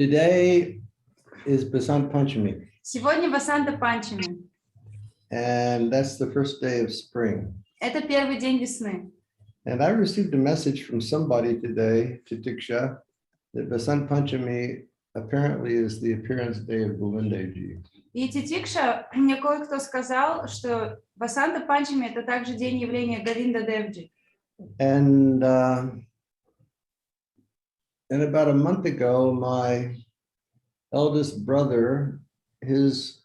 Today is Basant Panchami, Сегодня Васанта Панчами. and that's the first day of spring. Это первый день весны. And I received a message from somebody today, Titiksha, that Basant Panchami apparently is the appearance day of Govindaji. И Титикша, мне кое-кто сказал, что Васанта Панчами это также день явления Говинда Девджи. And about a month ago, my eldest brother, his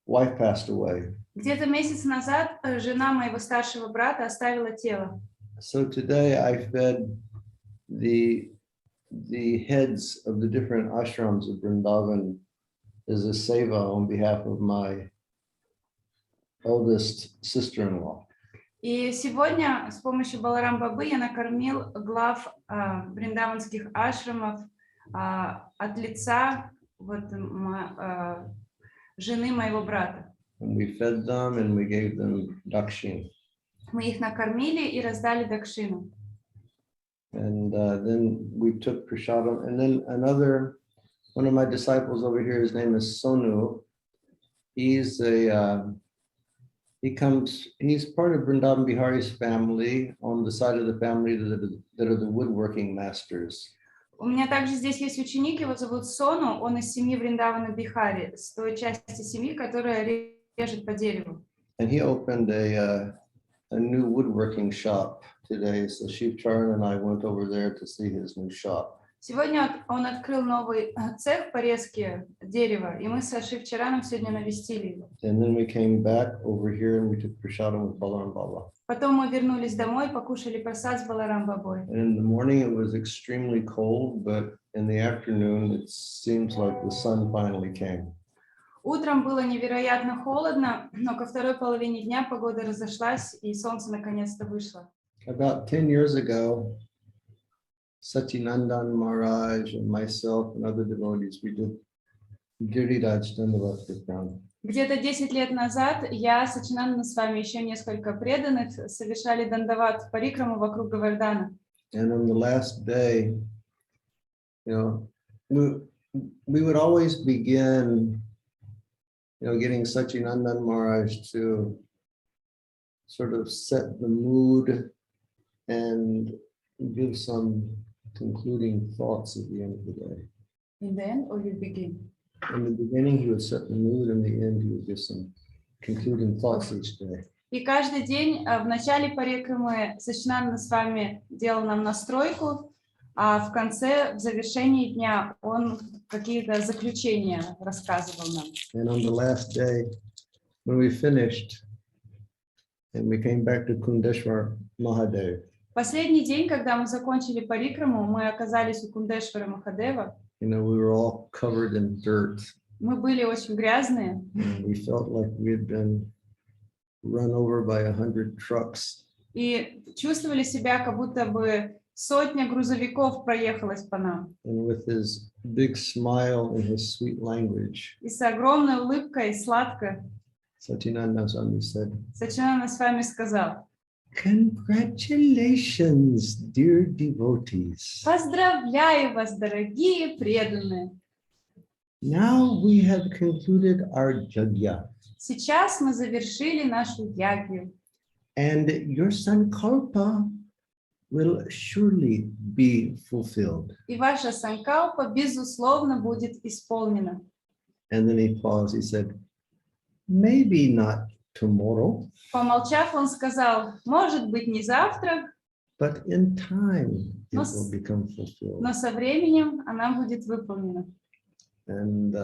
wife passed away. Где-то месяц назад жена моего старшего брата оставила тело. So today I fed the heads of the different ashrams of Vrindavan as a seva on behalf of my eldest sister-in-law. И сегодня с помощью Баларам Бабы я накормил глав вриндаванских ашрамов от лица жены моего брата. And we fed them and we gave them dakshin. Мы их накормили и раздали дакшину. And then we took prasadam. And then one of my disciples over here, his name is Sonu. He's part of Vrindavan Bihari's family on the side of the family that are the woodworking masters. У меня также здесь есть ученик, его зовут Сону, он из семьи Вриндавана Бихари, с той части семьи, которая режет по дереву. And he opened a new woodworking shop today, so Shiv Charan and I went over there to see his new shop. Сегодня он открыл новый цех по резке дерева, и мы со Шив Чараном сегодня навестили его. And then we came back over here and we took prasadam with Balaram Baba. Потом мы вернулись домой, покушали прасад с Баларам Бабой. And in the morning it was extremely cold, but in the afternoon it seems like the sun finally came. Утром было невероятно холодно, но ко второй половине дня погода разошлась, и солнце наконец-то вышло. About 10 years ago, Sachinandan Maharaj and myself and other devotees, we did Giriraj Dandavat Kirtan. Где-то 10 лет назад я, Сачинанда с вами, еще несколько преданных совершали дандават парикраму вокруг Говардхана. And on the last day, we would always begin, getting Sachinandan Maharaj to sort of set the mood and give some concluding thoughts at the end of the day. In the end, or you begin? In the beginning, he would set the mood. In the end, he would give some concluding thoughts each day. И каждый день в начале парикрамы Сачинанда с вами делал нам настройку, а в конце, в завершении дня, он какие-то заключения рассказывал нам. And on the last day, when we finished, and we came back to Kundeshwar Mahadev. Последний день, когда мы закончили парикраму, мы оказались у Кундешвара Махадева. We were all covered in dirt. Мы были очень грязные. And we felt like we had been run over by 100 trucks. И чувствовали себя, как будто бы сотня грузовиков проехалась по нам. And with his big smile and his sweet language, И с огромной улыбкой, сладко, Sachinanda Swami said, Сачинанда с вами сказал: "Congratulations, dear devotees. Поздравляю вас, дорогие преданные. Now we have concluded our yajna, Сейчас мы завершили нашу ягью. and your sankalpa will surely be fulfilled." И ваша санкалпа, безусловно, будет исполнена. And then he paused. He said, "Maybe not tomorrow, Помолчав, он сказал: может быть, не завтра, but in time it will become fulfilled." но со временем она будет выполнена. And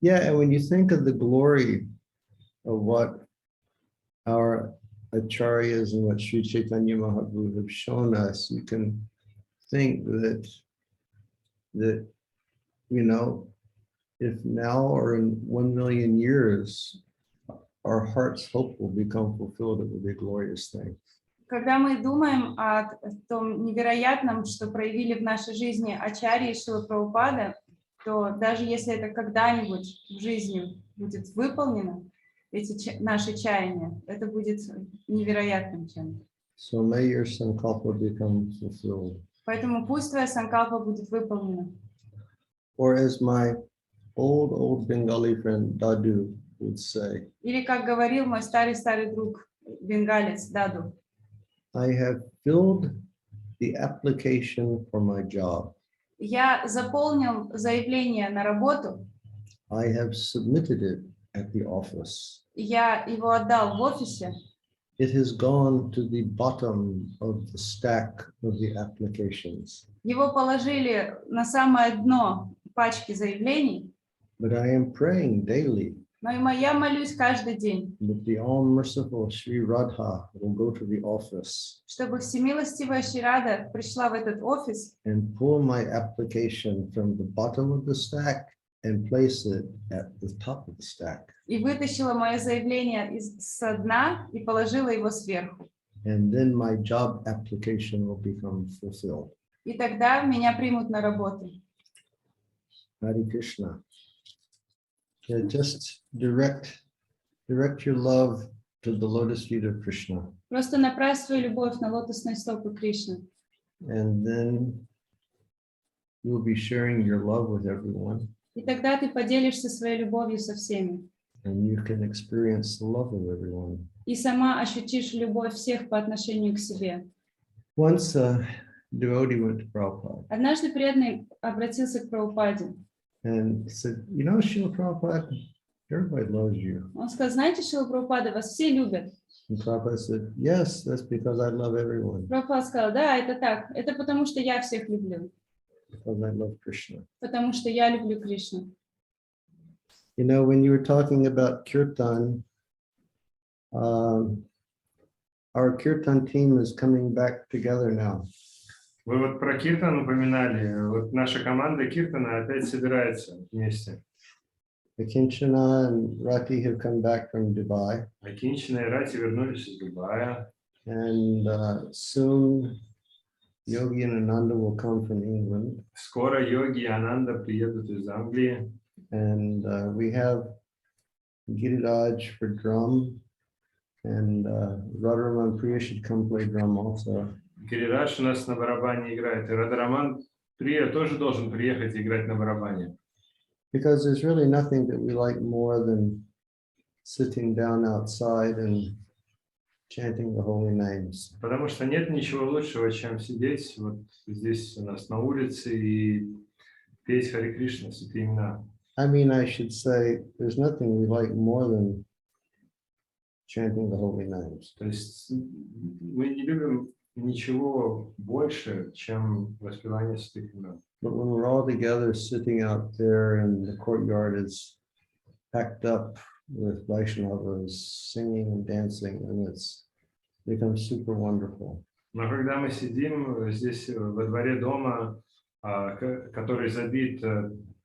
and when you think of the glory of what our acharyas and what Sri Chaitanya Mahaprabhu have shown us, you can think that if now or in 1 million years, our heart's hope will become fulfilled, it will be a glorious thing. Когда мы думаем о том невероятном, что проявили в нашей жизни ачарьи и Шрила Прабхупада, то даже если это когда-нибудь в жизни будет выполнено, эти наши чаяния, это будет невероятным чем-то. So may your sankalpa become fulfilled. Поэтому пусть твоя санкалпа будет выполнена. Or as my old Bengali friend Dadu would say, Или, как говорил мой старый-старый друг, бенгалец Даду, I have filled the application for my job. я заполнил заявление на работу, I have submitted it at the office. я его отдал в офисе, It has gone to the bottom of the stack of the applications. его положили на самое дно пачки заявлений, But I am praying daily но я молюсь каждый день, that the all-merciful Sri Radha will go to the office чтобы всемилостивая Ширада пришла в этот офис and pull my application from the bottom of the stack and place it at the top of the stack. и вытащила мое заявление со дна и положила его сверху. And then my job application will become fulfilled. И тогда меня примут на работу. Hare Krishna. Yeah, just direct your love to the lotus feet of Krishna. Просто направь свою любовь на лотосные стопы Кришны. And then you'll be sharing your love with everyone. И тогда ты поделишься своей любовью со всеми. And you can experience the love of everyone. И сама ощутишь любовь всех по отношению к себе. Once a devotee went to Prabhupada Однажды преданный обратился к Прабхупаде. and said, you know, Srila Prabhupada, everybody loves you. Он сказал, знаете, Шрила Прабхупада, вас все любят. And Prabhupada said, yes, that's because I love everyone, Прабхупада сказал, да, это так. Это потому, что я всех люблю. because I love Krishna. Потому что я люблю Кришну. You know, when you were talking about kirtan, our kirtan team is coming back together now. Вы вот про киртан упоминали. Вот наша команда киртана опять собирается вместе. Akinchana and Rati have come back from Dubai, Акинчина и Рати вернулись из Дубая. and soon Yogi and Ananda will come from England. Скоро Йоги и Ананда приедут из Англии. And we have Giriraj for drum, and Radharaman Priya should come play drum also. Гирираш у нас на барабане играет. И Радhaраman Прия тоже должен приехать и играть на барабане. Because there's really nothing that we like more than sitting down outside and chanting the holy names. Потому что нет ничего лучшего, чем сидеть вот здесь у нас на улице и петь Харе Кришна, святые имена. I mean, I should say there's nothing we like more than chanting the holy names. То есть мы не любим ничего больше, чем воспевание святых имен. But when we're all together sitting out there and the courtyard is packed up with Vaishnavas singing and dancing, and it's become super wonderful. Но когда мы сидим здесь во дворе дома, который забит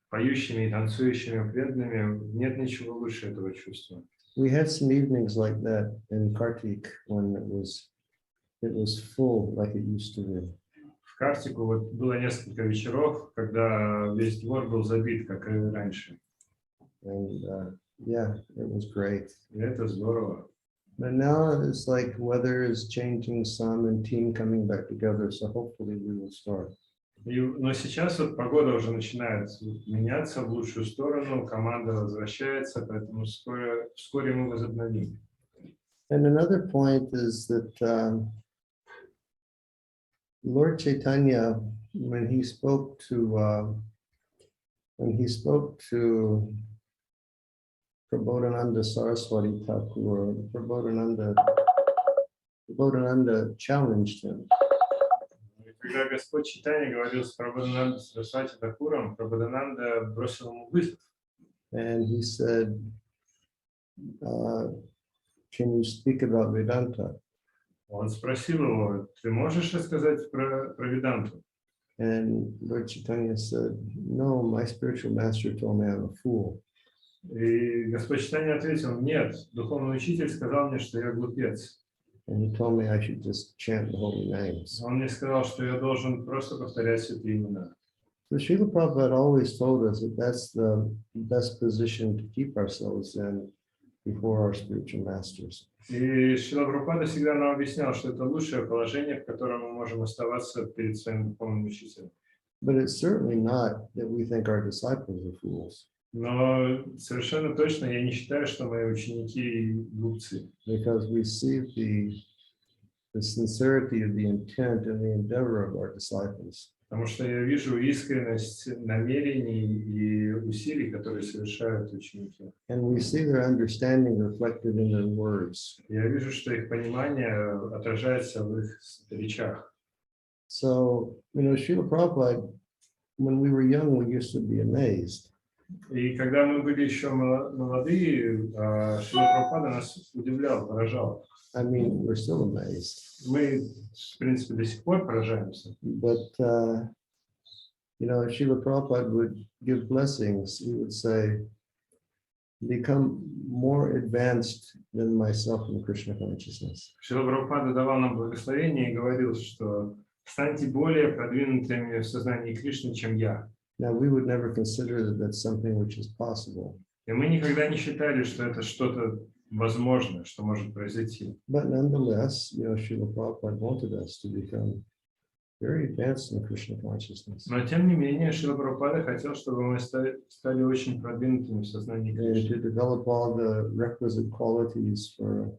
поющими и танцующими преданными, нет ничего лучше этого чувства. We had some evenings like that in Kartik when it was full like it used to be. В Картику вот было несколько вечеров, когда весь двор был забит, как и раньше. And yeah, it was great. И это здорово. But now it's like weather is changing some and team coming back together, so hopefully we will start. Но сейчас вот погода уже начинает меняться в лучшую сторону, команда возвращается, поэтому вскоре мы возобновим. And another point is that Lord Chaitanya, when he spoke to Prabodhananda Saraswati Thakur, Prabodhananda challenged him. Когда Господь Чайтанья говорил с Прабодханандой Сарасвати Тхакуром, Прабодхананда бросил ему вызов. And he said, can you speak about Vedanta? Он спросил его, ты можешь рассказать про Веданту? And Lord Chaitanya said, no, my spiritual master told me I'm a fool. И Господь Чайтанья ответил, нет, духовный учитель сказал мне, что я глупец. And he told me I should just chant the holy names. Он мне сказал, что я должен просто повторять святые имена. So Srila Prabhupada always told us that that's the best position to keep ourselves in before our spiritual masters. И Шрила Прабхупада всегда нам объяснял, что это лучшее положение, в котором мы можем оставаться перед своим духовным учителем. But it's certainly not that we think our disciples are fools, Но совершенно точно я не считаю, что мои ученики глупцы. because we see the sincerity of the intent and the endeavor of our disciples. Потому что я вижу искренность намерений и усилий, которые совершают ученики. And we see their understanding reflected in their words. Я вижу, что их понимание отражается в их речах. So, Srila Prabhupada, when we were young, we used to be amazed. И когда мы были еще молодые, Шрила Прабхупада нас удивлял, поражал. I mean, we're still amazed. Мы, в принципе, до сих пор поражаемся. But, Srila Prabhupada would give blessings. He would say, become more advanced than myself in Krishna consciousness. Шрила Прабхупада давал нам благословение и говорил, что станьте более продвинутыми в сознании Кришны, чем я. Now, we would never consider that that's something which is possible. И мы никогда не считали, что это что-то возможное, что может произойти. But nonetheless, Srila Prabhupada wanted us to become very advanced in Krishna consciousness. Но тем не менее, Шрила Прабхупада хотел, чтобы мы стали очень продвинутыми в сознании And Кришны. to develop all the requisite qualities for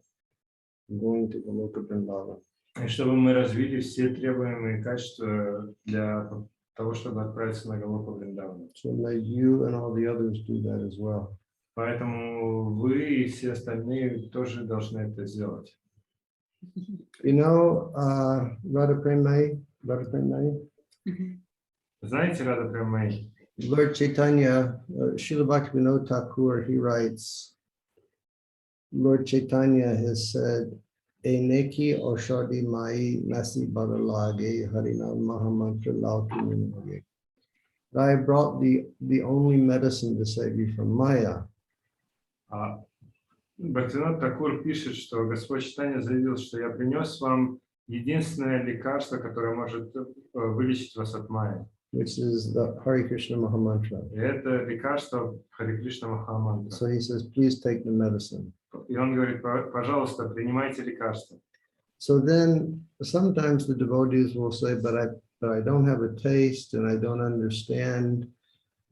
going to the Vrindavan. И чтобы мы развили все требуемые качества для того, чтобы отправиться на Галоку Вриндавана. So may you and all the others do that as well. Поэтому вы и все остальные тоже должны это сделать. Radha Premai, Знаете, Рада Премай, Lord Chaitanya, Srila Bhaktivinoda Thakur, he writes, Lord Chaitanya has said, Eneki Oshadi Mai Nasi Badalage Harinam Mahamantra Lauki. I brought the only medicine to save you from Maya. Бхактивинод Такур пишет, что Господь Чайтанья заявил, что я принес вам единственное лекарство, которое может вылечить вас от майи. Which is the Hare Krishna Mahamantra. И это лекарство Харе Кришна Махамантра. So he says, please take the medicine. И он говорит, пожалуйста, принимайте лекарство. So then sometimes the devotees will say, but I don't have a taste and I don't understand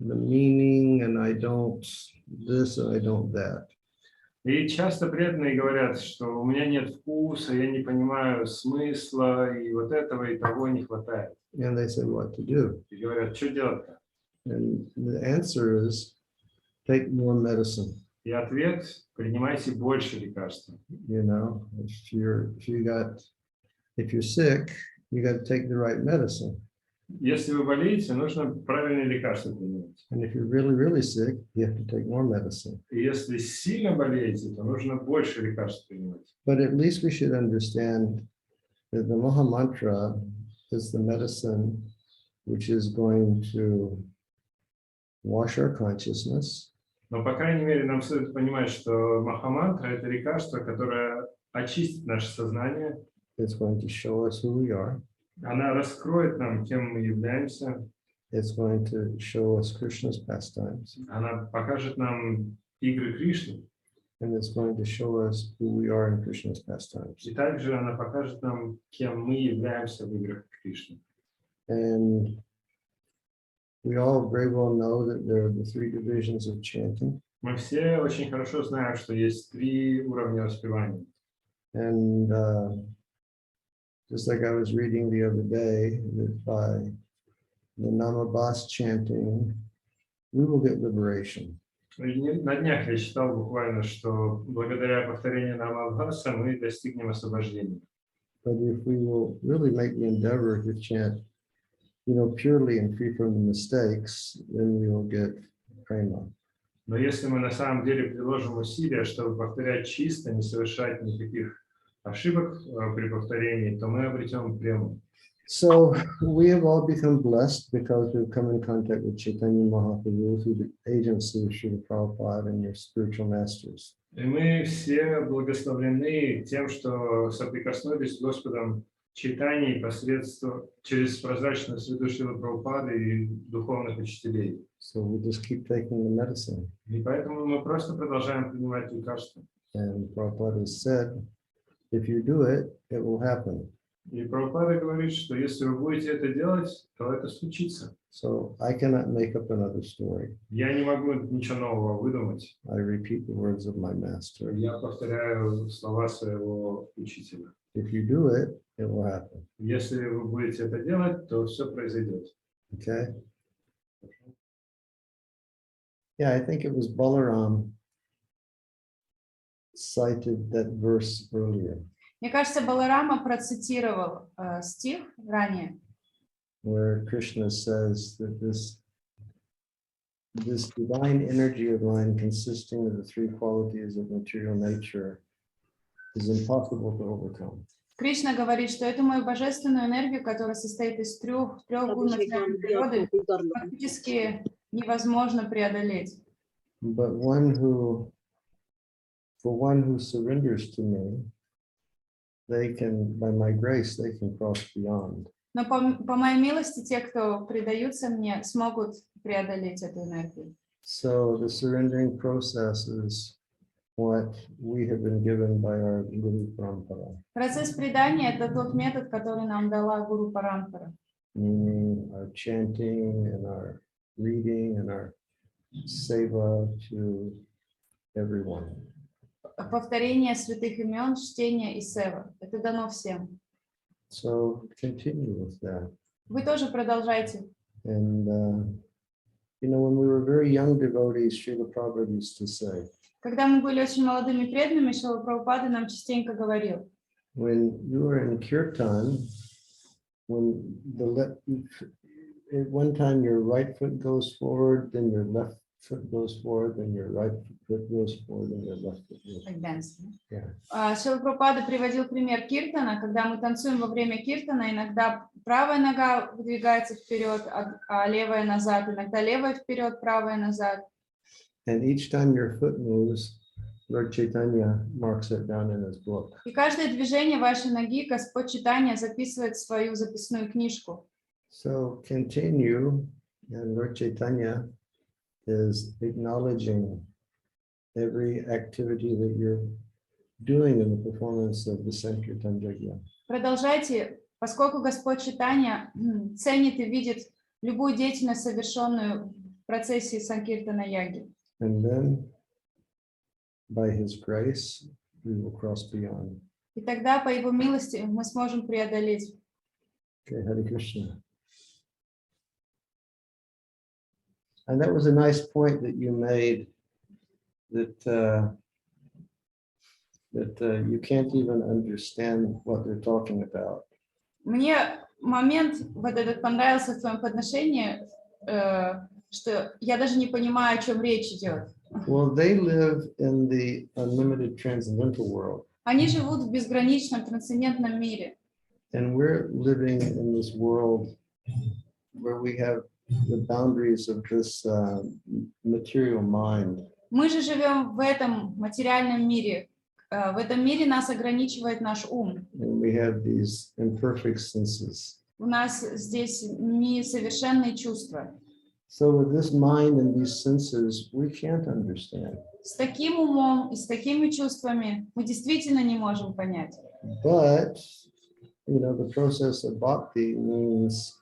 the meaning and I don't this and I don't that. И часто преданные говорят, что у меня нет вкуса, я не понимаю смысла, и вот этого и того не хватает. And they say what to do. И говорят, что делать-то? And the answer is take more medicine. И ответ: принимайте больше лекарств. If you're sick, you got to take the right medicine. Если вы болеете, нужно правильные лекарства принимать. And if you're really, really sick, you have to take more medicine. И если сильно болеете, то нужно больше лекарств принимать. But at least we should understand that the Mahamantra is the medicine which is going to wash our consciousness. Но, по крайней мере, нам следует понимать, что Махамантра – это лекарство, которое очистит наше сознание. It's going to show us who we are. Она раскроет нам, кем мы являемся. It's going to show us Krishna's pastimes. Она покажет нам игры Кришны. And it's going to show us who we are in Krishna's pastimes. И также она покажет нам, кем мы являемся в играх Кришны. And we all very well know that there are the three divisions of chanting. Мы все очень хорошо знаем, что есть 3 уровня воспевания. And just like I was reading the other day, that by the Namabas chanting, we will get liberation. На днях я читал буквально, что благодаря повторению Намабхаса мы достигнем освобождения. But if we will really make the endeavor to chant, purely and free from the mistakes, then we will get prema. Но если мы на самом деле приложим усилия, чтобы повторять чисто, не совершать никаких ошибок при повторении, то мы обретем прему. So we have all become blessed because we've come in contact with Chaitanya Mahaprabhu through the agency of Srila Prabhupada and your spiritual masters. И мы все благословлены тем, что соприкоснулись с Господом Чайтаньей через прозрачную среду Шрилы Прабхупады и духовных учителей. So we just keep taking the medicine. И поэтому мы просто продолжаем принимать лекарства. And Prabhupada has said, if you do it, it will happen. И Прабхупада говорит, что если вы будете это делать, то это случится. So I cannot make up another story. Я не могу ничего нового выдумать. I repeat the words of my master. Я повторяю слова своего учителя. If you do it, it will happen. Если вы будете это делать, то все произойдет. Okay? Yeah, I think it was Balaram cited that verse earlier, Мне кажется, Баларама процитировал стих ранее, where Krishna says that this divine energy of line consisting of the three qualities of material nature is impossible to overcome. Кришна говорит, что эту мою божественную энергию, которая состоит из трех гун материальной природы, практически невозможно преодолеть. But for one who surrenders to me, they can, by my grace, they can cross beyond. Но по моей милости, те, кто предаются мне, смогут преодолеть эту энергию. So the surrendering process is what we have been given by our Guru Parampara. Процесс предания – это тот метод, который нам дала Гуру Парампара. Meaning our chanting and our reading and our seva to everyone. Повторение святых имен, чтение и сева. Это дано всем. So continue with that. Вы тоже продолжайте. And when we were very young devotees, Srila Prabhupada used to say, Когда мы были очень молодыми преданными, Шрила Прабхупада нам частенько говорил: when you are in kirtan, when at one time your right foot goes forward, then your left foot goes forward, then your right foot goes forward, and your left foot goes forward. Yeah. Шрила Прабхупада приводил пример киртана, когда мы танцуем во время киртана, иногда правая нога выдвигается вперед, а левая назад, иногда левая вперед, правая назад. And each time your foot moves, Lord Chaitanya marks it down in his book. И каждое движение вашей ноги Господь Чайтанья записывает в свою записную книжку. So continue, and Lord Chaitanya is acknowledging every activity that you're doing in the performance of the Sankirtan Yajna. Продолжайте, поскольку Господь Чайтанья ценит и видит любую деятельность, совершенную в процессе Санкиртана Яги. And then, by His grace, we will cross beyond. И тогда, по Его милости, мы сможем преодолеть. Okay, Hare Krishna. And that was a nice point that you made, that you can't even understand what they're talking about. Мне момент вот этот понравился в твоем подношении, что я даже не понимаю, о чем речь идет. Well, they live in the unlimited transcendental world. Они живут в безграничном трансцендентном мире. And we're living in this world where we have the boundaries of this material mind. Мы же живем в этом материальном мире. В этом мире нас ограничивает наш ум. And we have these imperfect senses. У нас здесь несовершенные чувства. So with this mind and these senses, we can't understand. С таким умом и с такими чувствами мы действительно не можем понять. But, the process of bhakti means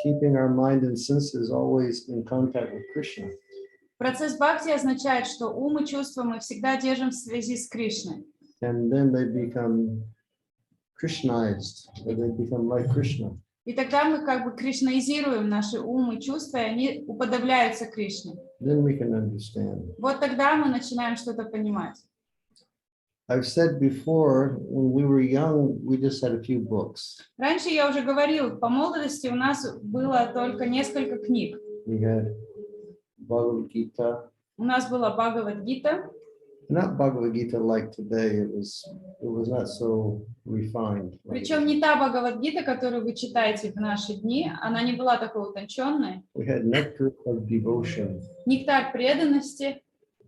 keeping our mind and senses always in contact with Krishna. Процесс бхакти означает, что ум и чувства мы всегда держим в связи с Кришной. And then they become Krishnized, or they become like Krishna. И тогда мы как бы кришнаизируем наши умы и чувства, и они уподобляются Кришне. Then we can understand. Вот тогда мы начинаем что-то понимать. I've said before, when we were young, we just had a few books. Раньше я уже говорил, по молодости у нас было только несколько книг. We had Bhagavad Gita. У нас была Бхагавад-гита. Not Bhagavad Gita like today. It was not so refined. Причем не та Бхагавад-гита, которую вы читаете в наши дни, она не была такой утонченной. We had Nectar of Devotion. Нектар преданности.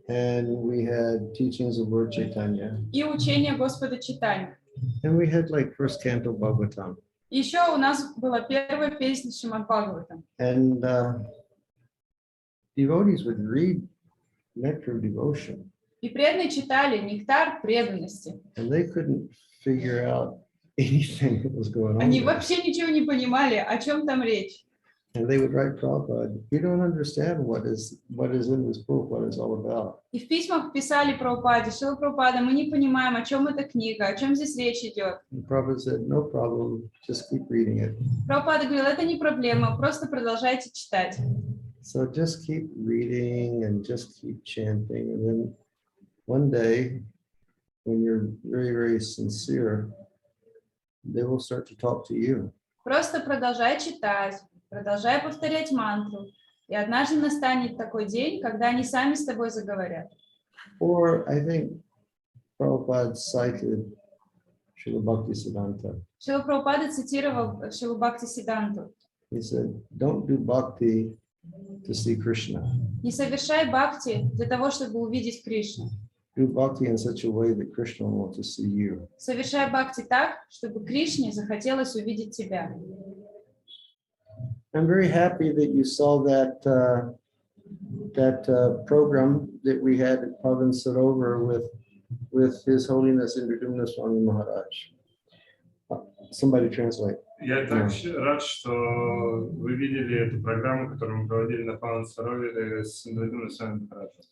And we had teachings of Lord Chaitanya. И учение Господа Чайтаньи. And we had like first canto Bhagavatam. Еще у нас была первая песня Шримад Бхагаватам. And devotees would read Nectar of Devotion. И преданные читали «Нектар преданности». and they couldn't figure out anything that was going on Они there. вообще ничего не понимали, о чем там речь. And they would write Prabhupada, you don't understand what is in this book, what it's all about. И в письмах писали Прабхупаде: Шрила Прабхупада, мы не понимаем, о чем эта книга, о чем здесь речь идет. And Prabhupada said, no problem, just keep reading it. Прабхупада говорил: это не проблема, просто продолжайте читать. So just keep reading and just keep chanting. And then one day, when you're very, very sincere, they will start to talk to you. Просто продолжай читать, продолжай повторять мантру. И однажды настанет такой день, когда они сами с тобой заговорят. Or I think Prabhupada cited Srila Bhaktisiddhanta. Шрила Прабхупада цитировал Шрилу Бхактисиддханту: He said, don't do bhakti to see Krishna. не совершай бхакти для того, чтобы увидеть Кришну. Do bhakti in such a way that Krishna wants to see you. Совершай бхакти так, чтобы Кришне захотелось увидеть тебя. I'm very happy that you saw that program that we had at Pavan Sarovar with His Holiness Vrindavan Swami Maharaj. Somebody translate. Я так рад, что вы видели эту программу, которую мы проводили на Паван Сарове с Вриндаваном Свами Махараджем,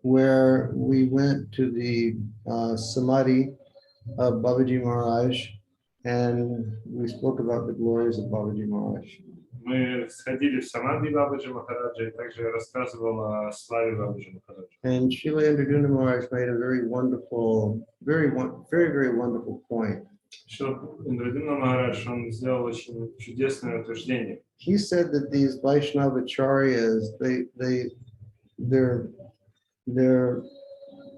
Where we went to the Samadhi of Babaji Maharaj and we spoke about the glories of Babaji Maharaj. Мы сходили в Самадхи Бабаджи Махараджа и также рассказывал о славе Бабаджи Махараджа. And Srila Vrindavan Maharaj made a very wonderful, very wonderful point. Что Вриндаван Махарадж, он сделал очень чудесное утверждение. He said that these Vaishnava acharyas, they're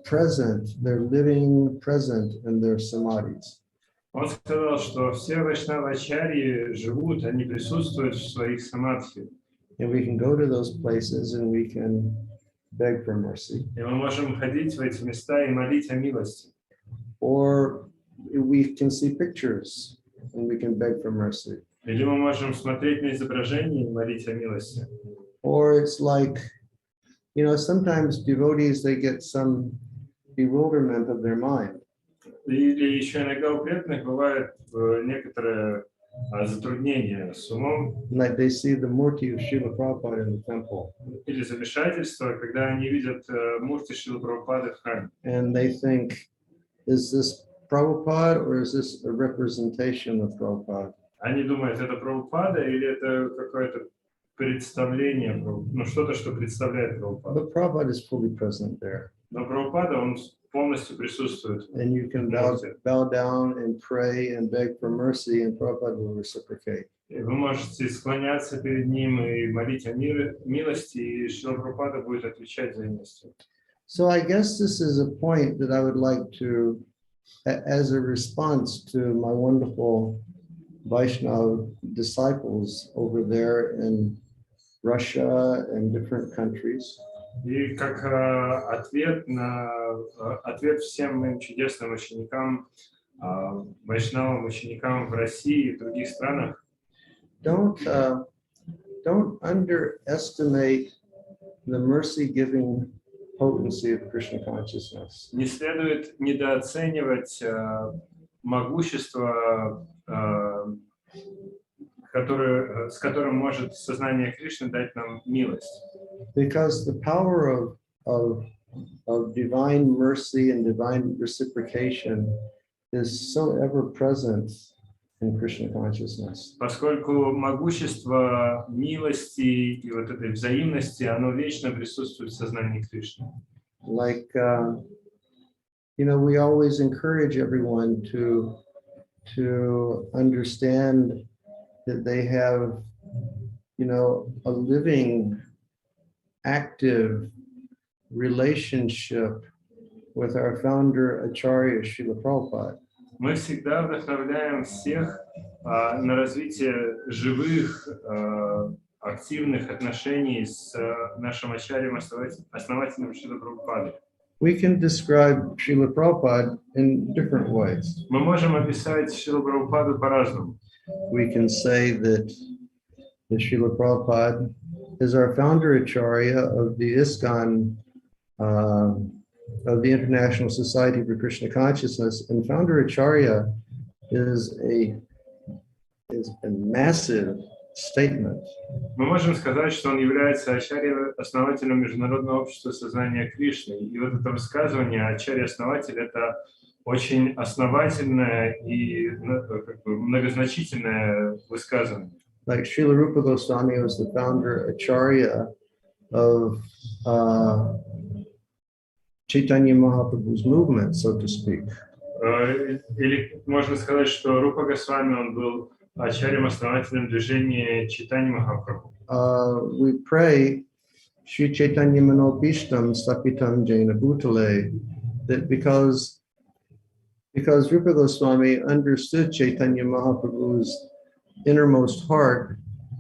present, they're living present in their samadhis. Он сказал, что все вайшнавачарьи живут, они присутствуют в своих самадхи. And we can go to those places and we can beg for mercy. И мы можем ходить в эти места и молить о милости. Or we can see pictures and we can beg for mercy. Или мы можем смотреть на изображения и молить о милости. Or it's like, you know, sometimes devotees, they get some bewilderment of their mind. Или еще иногда у преданных бывает некоторое затруднение с умом. Like they see the murti of Srila Prabhupada in the temple. Или замешательство, когда они видят мурти Шрилы Прабхупады в храме. And they think, is this Prabhupada or is this a representation of Prabhupada? Они думают, это Прабхупада или это какое-то представление, ну что-то, что представляет Прабхупаду. But Prabhupada is fully present there. Но Прабхупада, он полностью присутствует. And you can bow down and pray and beg for mercy and Prabhupada will reciprocate. И вы можете склоняться перед ним и молить о милости, и Шрила Прабхупада будет отвечать взаимностью. So I guess this is a point that I would like to, as a response to my wonderful Vaishnava disciples over there in Russia and different countries. И как ответ всем моим чудесным ученикам, вайшнавам, ученикам в России и в других странах, Don't underestimate the mercy-giving potency of Krishna consciousness. не следует недооценивать могущество, с которым может сознание Кришны дать нам милость. Because the power of divine mercy and divine reciprocation is so ever present in Krishna consciousness. Поскольку могущество милости и вот этой взаимности, оно вечно присутствует в сознании Кришны. Like, you know, we always encourage everyone to understand that they have, you know, a living, active relationship with our founder Acharya Srila Prabhupada. Мы всегда вдохновляем всех на развитие живых, активных отношений с нашим ачарьем, основателем Шрилы Прабхупады. We can describe Srila Prabhupada in different ways. Мы можем описать Шрилу Прабхупаду по-разному. We can say that Srila Prabhupada is our founder Acharya of the ISKCON of the International Society for Krishna Consciousness, and founder Acharya is a massive statement. Мы можем сказать, что он является ачарьей, основателем Международного общества сознания Кришны. И вот это высказывание «ачарья-основатель» — это очень основательное и как бы многозначительное высказывание. Like Srila Rupa Goswami was the founder Acharya of Chaitanya Mahaprabhu's movement, so to speak. Или можно сказать, что Рупа Госвами, он был ачарьем-основателем движения Чайтаньи Махапрабху. We pray Shri Chaitanya Manopishtam Stapitam Jaina Bhutale, that because Rupa Goswami understood Chaitanya Mahaprabhu's innermost heart,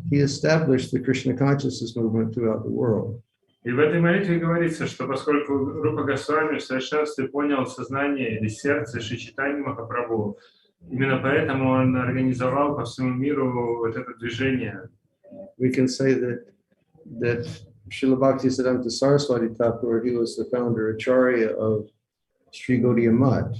he established the Krishna consciousness movement throughout the world. И в этой молитве говорится, что поскольку Рупа Госвами в совершенстве понял сознание или сердце Шри Чайтаньи Махапрабху, именно поэтому он организовал по всему миру вот это движение. We can say that Srila Bhaktisiddhanta Saraswati Thakur, he was the founder Acharya of Sri Gaudiya Math.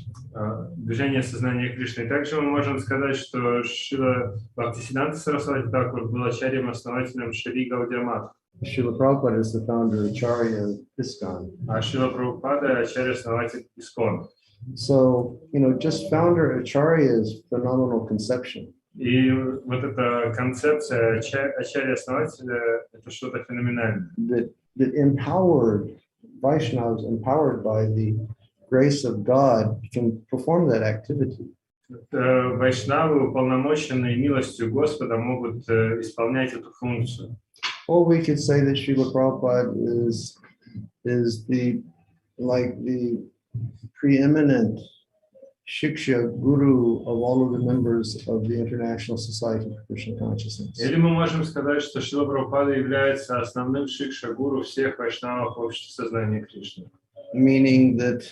Движение сознания Кришны. Также мы можем сказать, что Шрила Бхактисиддханта Сарасвати Тхакур был ачарьем-основателем Шри Гаудия Мат. Srila Prabhupada is the founder Acharya of ISKCON. А Шрила Прабхупада ачарья-основатель Искон. So, just founder Acharya is phenomenal conception. И вот эта концепция ачарья-основателя — это что-то феноменальное. That empowered Vaishnavas, empowered by the grace of God, can perform that activity. Вайшнавы, уполномоченные милостью Господа, могут исполнять эту функцию. Or we could say that Srila Prabhupada is the preeminent Shiksha Guru of all of the members of the International Society for Krishna Consciousness. Или мы можем сказать, что Шрила Прабхупада является основным шикша-гуру всех вайшнавов общества сознания Кришны. Meaning that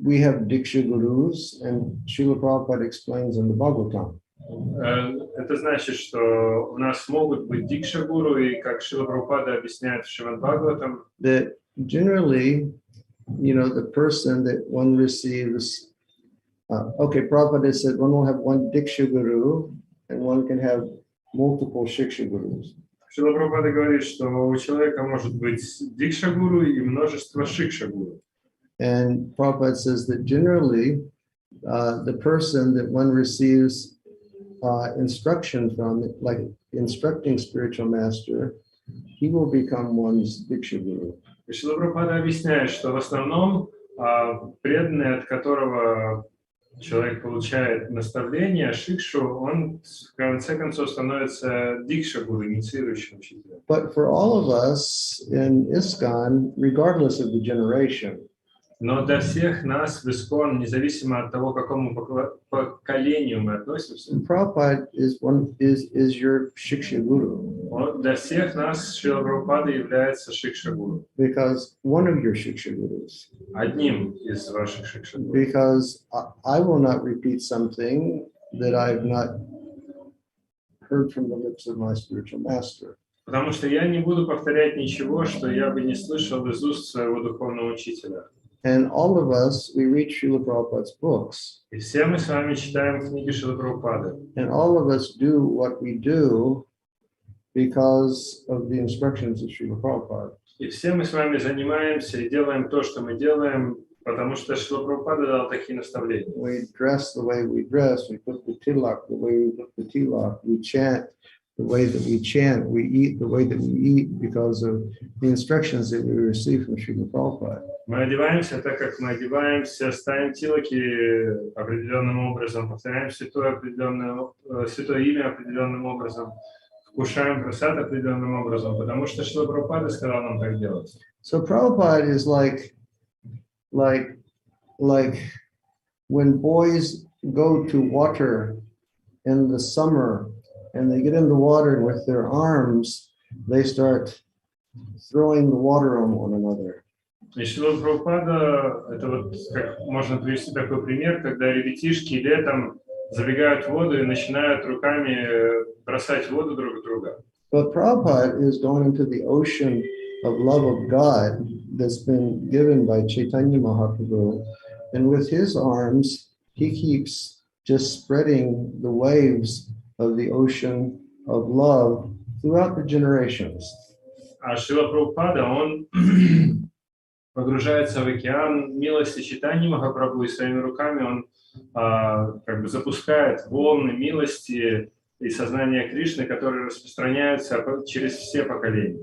we have Diksha Gurus, and Srila Prabhupada explains in the Bhagavatam. Это значит, что у нас могут быть дикша-гуру, и как Шрила Прабхупада объясняет в Шримад Бхагаватам, That generally, the person that one receives, Prabhupada said one will have one Diksha Guru, and one can have multiple Shiksha Gurus. Шрила Прабхупада говорит, что у человека может быть дикша-гуру и множество шикша-гуру. And Prabhupada says that generally, the person that one receives instruction from, like instructing spiritual master, he will become one's Diksha Guru. И Шрила Прабхупада объясняет, что в основном преданный, от которого человек получает наставление, шикшу, он в конце концов становится дикша-гуру, инициирующим учителем. But for all of us in ISKCON, regardless of the generation, Но для всех нас в Искон, независимо от того, к какому поколению мы относимся, Prabhupada is your Shiksha Guru. Для всех нас Шрила Прабхупада является шикша-гуру. Because one of your Shiksha Gurus. Одним из ваших шикша-гуру. Because I will not repeat something that I've not heard from the lips of my spiritual master. Потому что я не буду повторять ничего, что я бы не слышал из уст своего духовного учителя. And all of us, we read Srila Prabhupada's books. И все мы с вами читаем книги Шрилы Прабхупады. And all of us do what we do because of the instructions of Srila Prabhupada. И все мы с вами занимаемся и делаем то, что мы делаем, потому что Шрила Прабхупада дал такие наставления. We dress the way we dress, we put the tilak the way we put the tilak, we chant the way that we chant, we eat the way that we eat because of the instructions that we receive from Srila Prabhupada. Мы одеваемся так, как мы одеваемся, ставим тилоки определенным образом, повторяем святое имя определенным образом, вкушаем прасад определенным образом, потому что Шрила Прабхупада сказал нам так делать. So Prabhupada is like when boys go to water in the summer and they get in the water and with their arms, they start throwing the water on one another. И Шрила Прабхупада, это вот как можно привести такой пример, когда ребятишки летом забегают в воду и начинают руками бросать в воду друг друга. But Prabhupada is going into the ocean of love of God that's been given by Chaitanya Mahaprabhu. And with his arms, he keeps just spreading the waves of the ocean of love throughout the generations. А Шрила Прабхупада, он погружается в океан милости читания Махапрабху, и своими руками он как бы запускает волны милости и сознания Кришны, которые распространяются через все поколения.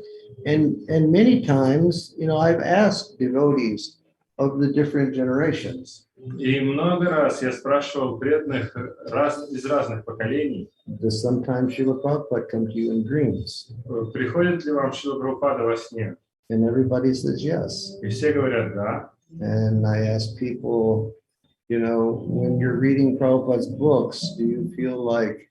And many times, I've asked devotees of the different generations. И много раз я спрашивал преданных из разных поколений, Does sometimes Srila Prabhupada come to you in dreams? приходит ли вам Шрила Прабхупада во сне? And everybody says yes. И все говорят да. And I ask people, when you're reading Prabhupada's books, do you feel like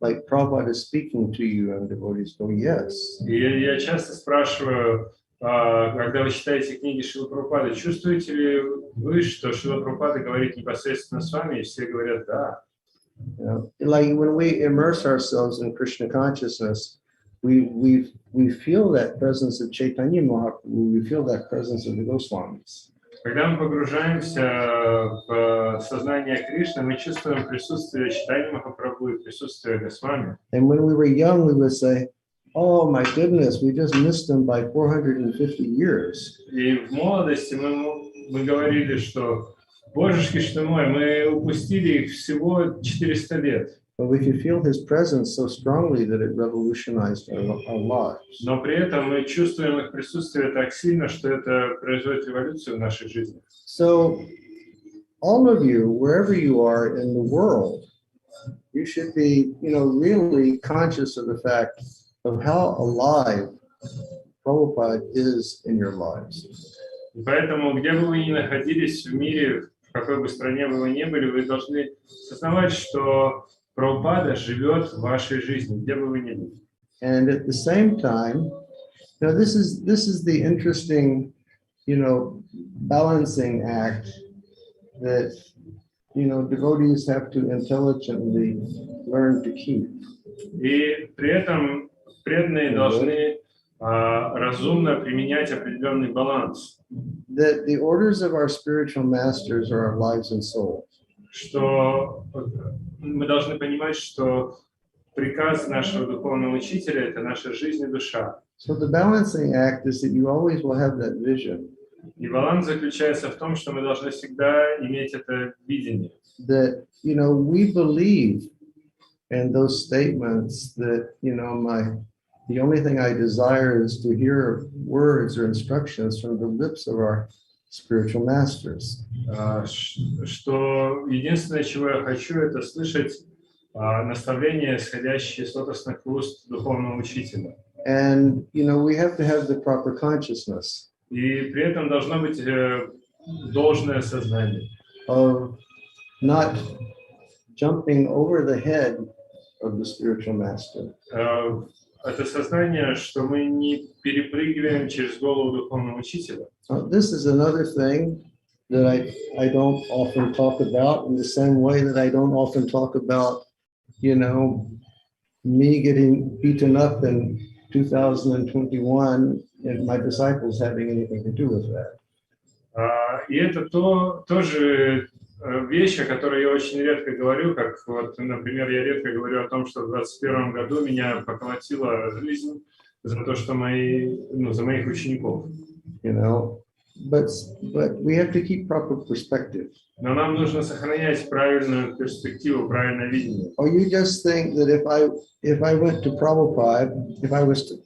Prabhupada is speaking to you? And devotees go, yes. И я часто спрашиваю, когда вы читаете книги Шрилы Прабхупады, чувствуете ли вы, что Шрила Прабхупада говорит непосредственно с вами? И все говорят да. Like when we immerse ourselves in Krishna consciousness, we feel that presence of Chaitanya Mahaprabhu, we feel that presence of the Goswamis. Когда мы погружаемся в сознание Кришны, мы чувствуем присутствие Чайтаньи Махапрабху и присутствие Госвами. And when we were young, we would say, oh my goodness, we just missed him by 450 years. И в молодости мы говорили, что, божечки ж ты мой, мы упустили их всего 400 лет. But we could feel his presence so strongly that it revolutionized our lives. Но при этом мы чувствуем их присутствие так сильно, что это производит революцию в нашей жизни. So, all of you, wherever you are in the world, you should be, really conscious of the fact of how alive Prabhupada is in your lives. И поэтому, где бы вы ни находились в мире, в какой бы стране вы ни были, вы должны осознавать, что Прабхупада живет в вашей жизни, где бы вы ни были. And at the same time, this is the interesting, balancing act that, devotees have to intelligently learn to keep. И при этом преданные должны разумно применять определенный баланс. That the orders of our spiritual masters are our lives and souls. Что мы должны понимать, что приказ нашего духовного учителя – это наша жизнь и душа. So the balancing act is that you always will have that vision. И баланс заключается в том, что мы должны всегда иметь это видение. That, we believe in those statements that, the only thing I desire is to hear words or instructions from the lips of our spiritual masters. Что единственное, чего я хочу, это слышать наставления, исходящие с лотосных уст духовного учителя. And, we have to have the proper consciousness. И при этом должно быть должное сознание. Of not jumping over the head of the spiritual master. Это сознание, что мы не перепрыгиваем через голову духовного учителя. This is another thing that I don't often talk about, in the same way that I don't often talk about, me getting beaten up in 2021 and my disciples having anything to do with that. И это тоже вещь, о которой я очень редко говорю, как вот, например, я редко говорю о том, что в 2021 году меня поколотила жизнь за то, что за моих учеников. But we have to keep proper perspective. Но нам нужно сохранять правильную перспективу, правильное видение. Or you just think that if I went to Prabhupada,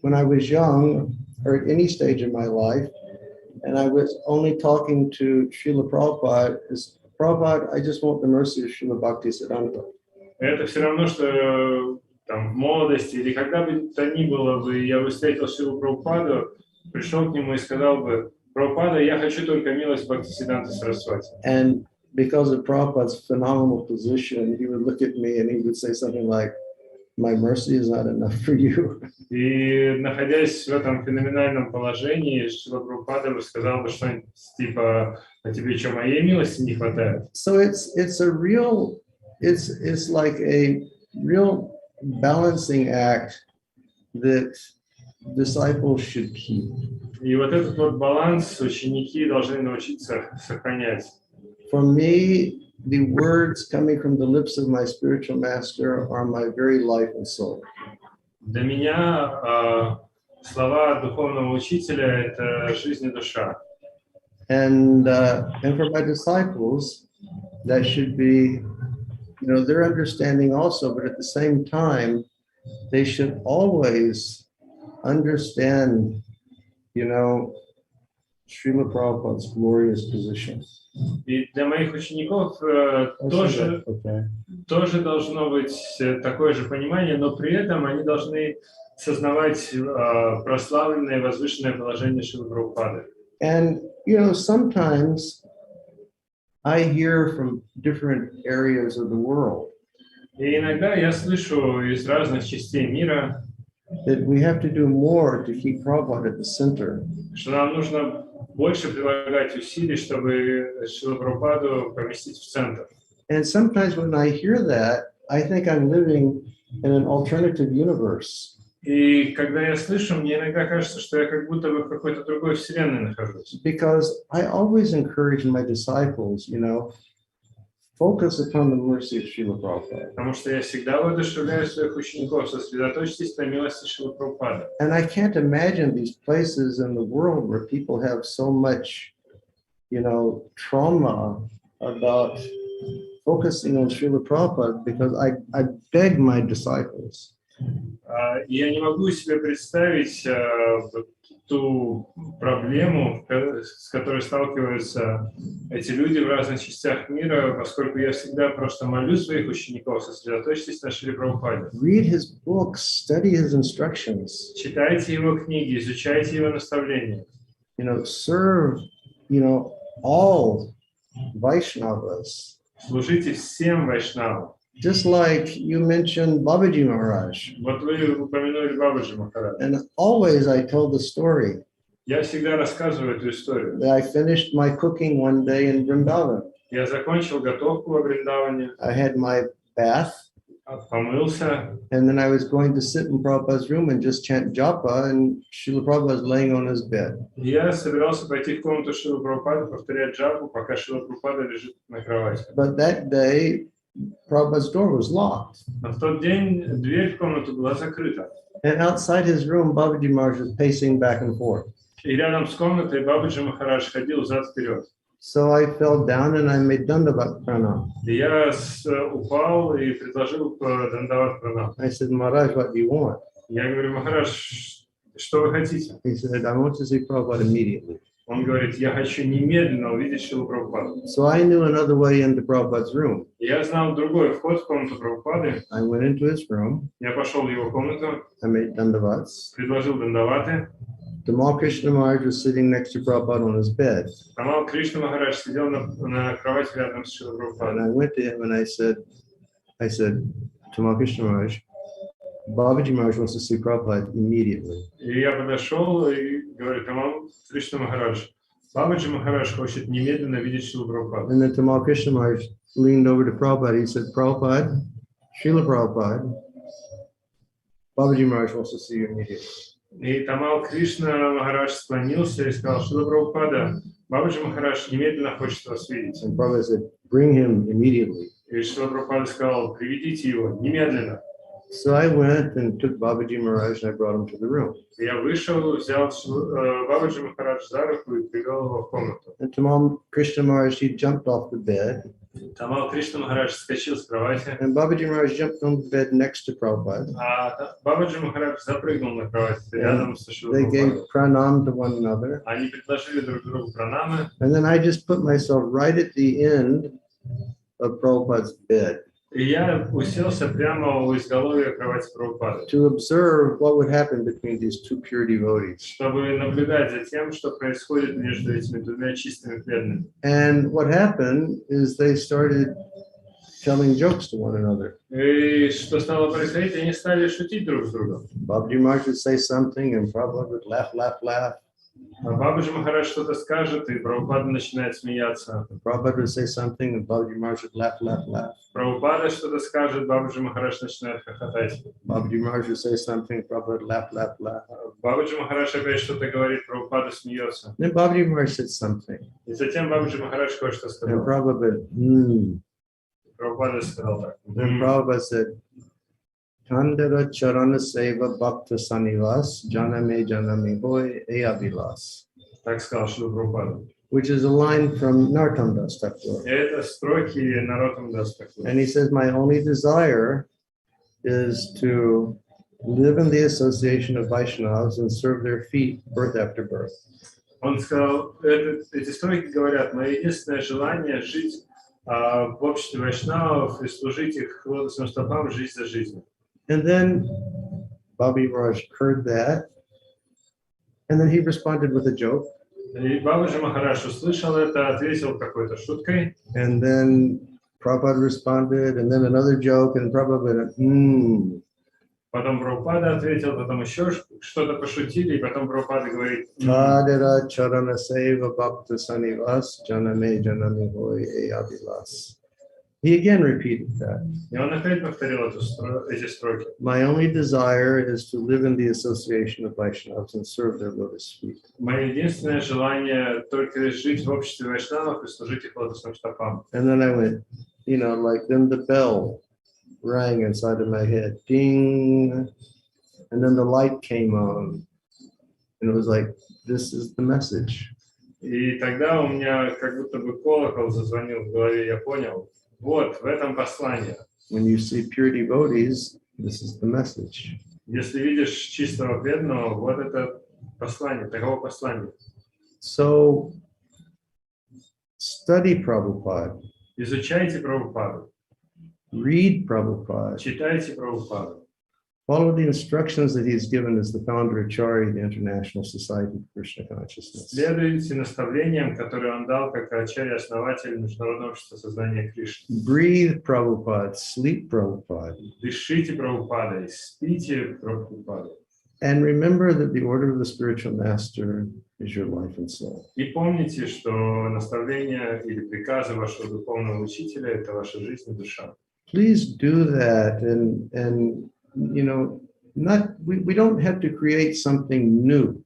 when I was young or at any stage in my life, and I was only talking to Srila Prabhupada, is Prabhupada, I just want the mercy of Srila Bhaktisiddhanta. Это все равно, что там, в молодости или когда бы то ни было бы, я бы встретил Шрилу Прабхупаду, пришел к нему и сказал бы: Прабхупада, я хочу только милость Бхактисиддханты Сарасвати. And because of Prabhupada's phenomenal position, he would look at me and he would say something like, my mercy is not enough for you. И находясь в этом феноменальном положении, Шрила Прабхупада бы сказал бы что-нибудь типа: а тебе что, моей милости не хватает? So it's like a real balancing act that disciples should keep. И вот этот вот баланс ученики должны научиться сохранять. For me, the words coming from the lips of my spiritual master are my very life and soul. Для меня слова духовного учителя – это жизнь и душа. And for my disciples, that should be, their understanding also, but at the same time, they should always understand, Srila Prabhupada's glorious position. И для моих учеников тоже должно быть такое же понимание, но при этом они должны сознавать прославленное и возвышенное положение Шрилы Прабхупады. And, sometimes I hear from different areas of the world И иногда я слышу из разных частей мира, that we have to do more to keep Prabhupada at the center. что нам нужно больше прилагать усилий, чтобы Шрилу Прабхупаду поместить в центр. And sometimes when I hear that, I think I'm living in an alternative universe. И когда я слышу, мне иногда кажется, что я как будто бы в какой-то другой вселенной нахожусь. Because I always encourage my disciples, focus upon the mercy of Srila Prabhupada. Потому что я всегда воодушевляю своих учеников, сосредоточьтесь на милости Шрилы Прабхупады. And I can't imagine these places in the world where people have so much, trauma about focusing on Srila Prabhupada, because I beg my disciples. Я не могу себе представить ту проблему, с которой сталкиваются эти люди в разных частях мира, поскольку я всегда просто молю своих учеников, сосредоточьтесь на Шриле Прабхупаде. Read his books, study his instructions. Читайте его книги, изучайте его наставления. Serve, all Vaishnavas. Служите всем вайшнавам. Just like you mentioned Babaji Maharaj. Вот вы упомянули Бабаджи Махарадж. And always I told the story Я всегда рассказываю эту историю. that I finished my cooking one day in Vrindavan. Я закончил готовку во Вриндаване, I had my bath, помылся, and then I was going to sit in Prabhupada's room and just chant japa, and Srila Prabhupada was laying on his bed. я собирался пойти в комнату Шрилы Прабхупады, повторять джапу, пока Шрила Прабхупада лежит на кровати. But that day, Prabhupada's door was locked. Но в тот день дверь в комнату была закрыта. And outside his room, Babaji Maharaj was pacing back and forth. И рядом с комнатой Бабаджи Махарадж ходил взад-вперед. So I fell down and I made Dandavat pranam. И я упал и предложил Дандават пранам. I said, Maharaj, what do you want? Я говорю: Махарадж, что вы хотите? He said, I want to see Prabhupada immediately. Он говорит: я хочу немедленно увидеть Шрилу Прабхупаду. So I knew another way into Prabhupada's room. Я знал другой вход в комнату Прабхупады. I went into his room. Я пошел в его комнату, I made Dandavats. предложил Дандаваты. Tamal Krishna Maharaj was sitting next to Prabhupada on his bed. Тамал Кришна Махарадж сидел на кровати рядом с Шрилой And Прабхупадой. I went to him and I said, Tamal Krishna Maharaj, Babaji Maharaj wants to see Prabhupada immediately. И я подошел и говорю: Тамал Кришна Махарадж, Бабаджи Махарадж хочет немедленно видеть Шрилу Прабхупаду. And then Tamal Krishna Maharaj leaned over to Prabhupada. He said, Prabhupada, Srila Prabhupada, Babaji Maharaj wants to see you immediately. И Тамал Кришна Махарадж склонился и сказал: Шрила Прабхупада, Бабаджи Махарадж немедленно хочет вас видеть. And Prabhupada said, bring him immediately. И Шрила Прабхупада сказал: приведите его немедленно. So I went and took Babaji Maharaj and I brought him to the room. Я вышел, взял Бабаджи Махарадж за руку и привел его в комнату. And Tamal Krishna Maharaj, he jumped off the bed. Тамал Кришна Махарадж вскочил с кровати, And Babaji Maharaj jumped on the bed next to Prabhupada. а Бабаджи Махарадж запрыгнул на кровать рядом с Шрилой They gave Прабхупадой. pranam to one another. Они предложили друг другу пранамы, And then I just put myself right at the end of Prabhupada's bed и я уселся прямо у изголовья кровати Прабхупады, to observe what would happen between these two pure devotees. чтобы наблюдать за тем, что происходит между этими двумя чистыми преданными. And what happened is they started telling jokes to one another. И что стало происходить, они стали шутить друг с другом. Babaji Maharaj would say something and Prabhupada would laugh, laugh, laugh. А Бабаджи Махарадж что-то скажет, и Прабхупада начинает смеяться. Prabhupada would say something and Babaji Maharaj would laugh, laugh, laugh. Прабхупада что-то скажет, Бабаджи Махарадж начинает хохотать. Babaji Maharaj would say something, Prabhupada would laugh, laugh, laugh. Бабаджи Махарадж опять что-то говорит, Прабхупада смеется. Then Babaji Maharaj said something. И затем Бабаджи Махарадж кое-что And сказал. Prabhupada, Прабхупада сказал так. And Prabhupada said, Tandara Charana Seva Bhakta Sanivas Janame Janame Hoy Eyavilas. Так сказал Шрила Прабхупада. Which is a line from Narottam Das Thakur. И это строки Нароттам Дас Такура. And he says, my only desire is to live in the association of Vaishnavas and serve their feet birth after birth. Он сказал, эти строки говорят, мое единственное желание жить в обществе вайшнавов и служить их лотосным стопам жизнь за жизнью. And then Babaji Maharaj heard that, and then he responded with a joke. И Бабаджи Махарадж услышал это, ответил какой-то шуткой. And then Prabhupada responded, and then another joke, and Prabhupada went, Потом Прабхупада ответил, потом еще что-то пошутили, и потом Прабхупада говорит, Tadera Charana Seva Bhakta Sanivas Janame Janame Hoy Eyavilas. He again repeated that. и он опять повторил эти строки. My only desire is to live in the association of Vaishnavas and serve their lotus feet. Мое единственное желание только жить в обществе вайшнавов и служить их лотосным стопам. And then I went, like then the bell rang inside of my head, ding, and then the light came on, and it was like, this is the message. И тогда у меня как будто бы колокол зазвонил в голове, я понял, вот, в этом послание. When you see pure devotees, this is the message. Если видишь чистого преданного, вот это послание, таково послание. So, study Prabhupada, Изучайте Прабхупаду, read Prabhupada, читайте Прабхупаду. follow the instructions that he's given as the founder of CHARI, the International Society for Krishna Consciousness. Следуйте наставлениям, которые он дал как ачарья-основатель Международного общества сознания Кришны. Breathe Prabhupada, sleep Prabhupada. Дышите Прабхупадой, спите Прабхупадой. And remember that the order of the spiritual master is your life and soul. И помните, что наставления или приказы вашего духовного учителя – это ваша жизнь и душа. Please do that, and we don't have to create something new.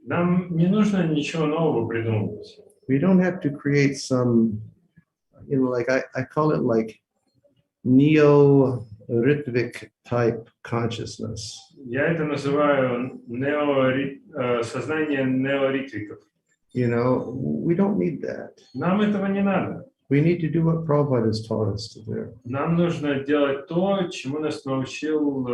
Нам не нужно ничего нового придумывать. We don't have to create some, like I call it like neo-Ritvic type consciousness. Я это называю сознание неоритвиков. We don't need that. Нам этого не надо. We need to do what Prabhupada has taught us to do. Нам нужно делать то, чему нас научил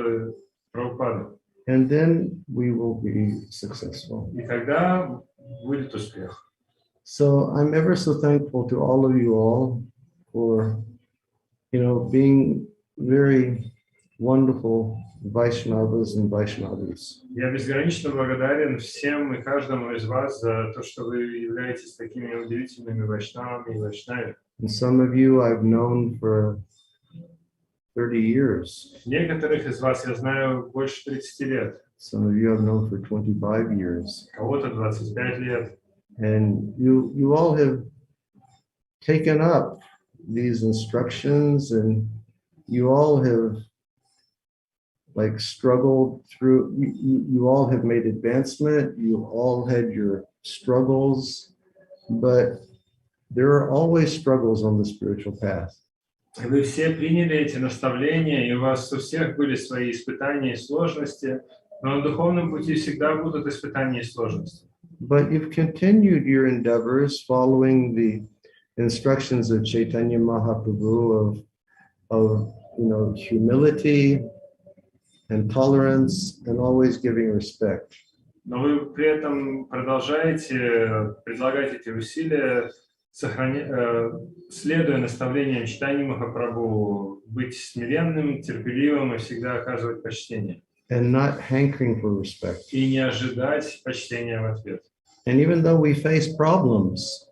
Прабхупада. And then we will be successful. И тогда будет успех. So I'm ever so thankful to all of you all for, being very wonderful Vaishnavas and Vaishnavis. Я безгранично благодарен всем и каждому из вас за то, что вы являетесь такими удивительными вайшнавами и вайшнави. And some of you I've known for 30 years. Некоторых из вас я знаю больше 30 лет. Some of you I've known for 25 years. Кого-то 25 лет. And you all have taken up these instructions, and you all have struggled through, you all have made advancement, you all had your struggles, but there are always struggles on the spiritual path. Вы все приняли эти наставления, и у вас у всех были свои испытания и сложности, но на духовном пути всегда будут испытания и сложности. But you've continued your endeavors following the instructions of Chaitanya Mahaprabhu of humility and tolerance and always giving respect. Но вы при этом продолжаете предлагать эти усилия, следуя наставлениям чтения Махапрабху, быть смиренным, терпеливым и всегда оказывать почтение. And not hankering for respect. И не ожидать почтения в ответ. And even though we face problems,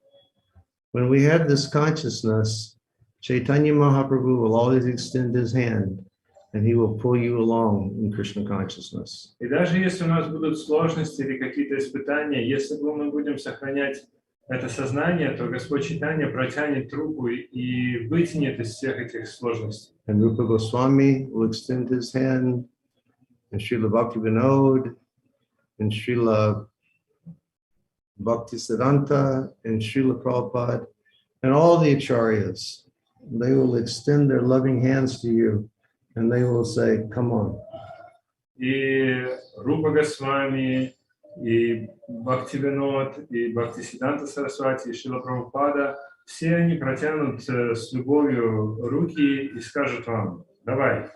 when we have this consciousness, Chaitanya Mahaprabhu will always extend his hand and he will pull you along in Krishna consciousness. И даже если у нас будут сложности или какие-то испытания, если мы будем сохранять это сознание, то Господь Чайтанья протянет руку и вытянет из всех этих сложностей. And Rupa Goswami will extend his hand, and Srila Bhaktivinoda, and Srila Bhaktisiddhanta and Srila Prabhupada and all the acharyas. They will extend their loving hands to you and they will say, come on. И Рупа Госвами, и Бхактивинод, и Бхактисиддханта Сарасвати, и Шрила Прабхупада, все они протянут с любовью руки и скажут вам, давай.